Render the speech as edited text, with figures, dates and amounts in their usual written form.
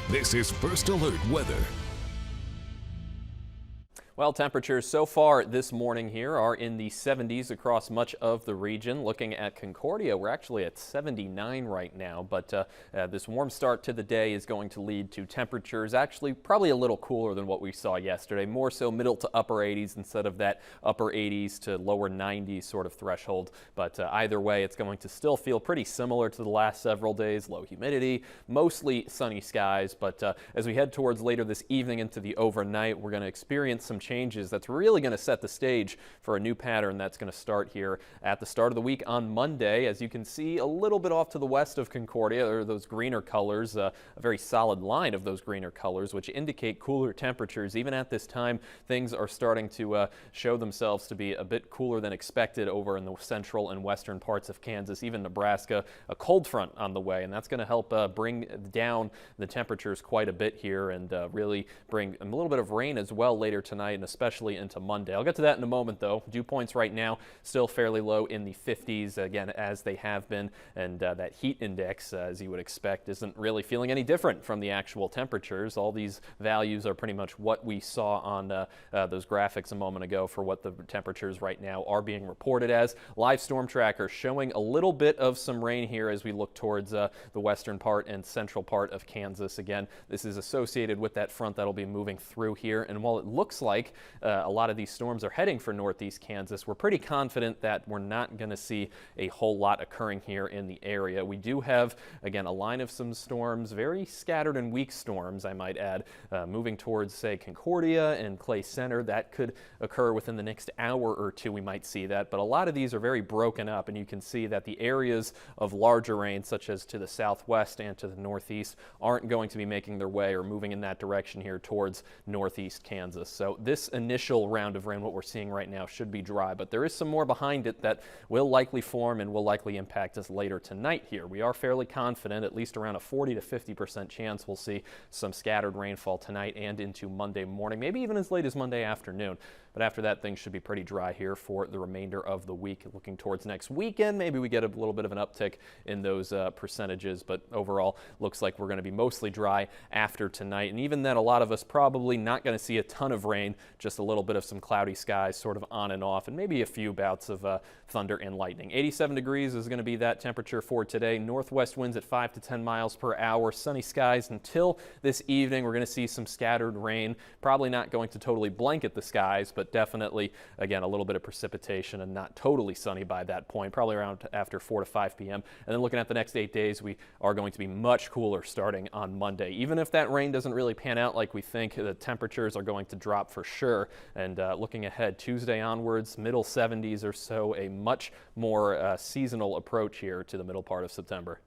This is First Alert Weather. Well, temperatures so far this morning here are in the 70s across much of the region. Looking at Concordia, we're actually at 79 right now, but this warm start to the day is going to lead to temperatures actually probably a little cooler than what we saw yesterday, more so middle to upper 80s instead of that upper 80s to lower 90s sort of threshold. But either way, it's going to still feel pretty similar to the last several days. Low humidity, mostly sunny skies, but as we head towards later this evening into the overnight, we're going to experience some changes that's really going to set the stage for a new pattern that's going to start here at the start of the week on Monday. As you can see, a little bit off to the west of Concordia are those greener colors, a very solid line of those greener colors, which indicate cooler temperatures. Even at this time, things are starting to show themselves to be a bit cooler than expected over in the central and western parts of Kansas, even Nebraska. A cold front on the way, and that's going to help bring down the temperatures quite a bit here and really bring a little bit of rain as well later tonight, and especially into Monday. I'll get to that in a moment, though. Dew points right now still fairly low in the 50s, again, as they have been, and that heat index, as you would expect, isn't really feeling any different from the actual temperatures. All these values are pretty much what we saw on those graphics a moment ago for what the temperatures right now are being reported as. Live storm tracker showing a little bit of some rain here as we look towards the western part and central part of Kansas. Again, this is associated with that front that'll be moving through here, and while it looks like a lot of these storms are heading for northeast Kansas, we're pretty confident that we're not going to see a whole lot occurring here in the area. We do have, again, a line of some storms, very scattered and weak storms, I might add, moving towards, say, Concordia and Clay Center. That could occur within the next hour or two. We might see that, but a lot of these are very broken up, and you can see that the areas of larger rain, such as to the southwest and to the northeast, aren't going to be making their way or moving in that direction here towards northeast Kansas. So this initial round of rain, what we're seeing right now, should be dry, but there is some more behind it that will likely form and will likely impact us later tonight here. We are fairly confident, at least around a 40 to 50% chance we'll see some scattered rainfall tonight and into Monday morning, maybe even as late as Monday afternoon. But after that, things should be pretty dry here for the remainder of the week. Looking towards next weekend, maybe we get a little bit of an uptick in those percentages, but overall looks like we're going to be mostly dry after tonight. And even then, a lot of us probably not going to see a ton of rain, just a little bit of some cloudy skies sort of on and off, and maybe a few bouts of thunder and lightning. 87 degrees is going to be that temperature for today. Northwest winds at 5 to 10 miles per hour. Sunny skies until this evening. We're going to see some scattered rain. Probably not going to totally blanket the skies, but definitely, again, a little bit of precipitation and not totally sunny by that point, probably around after 4 to 5 p.m. And then looking at the next 8 days, we are going to be much cooler starting on Monday. Even if that rain doesn't really pan out like we think, the temperatures are going to drop for sure. And looking ahead, Tuesday onwards, middle 70s or so, a much more seasonal approach here to the middle part of September.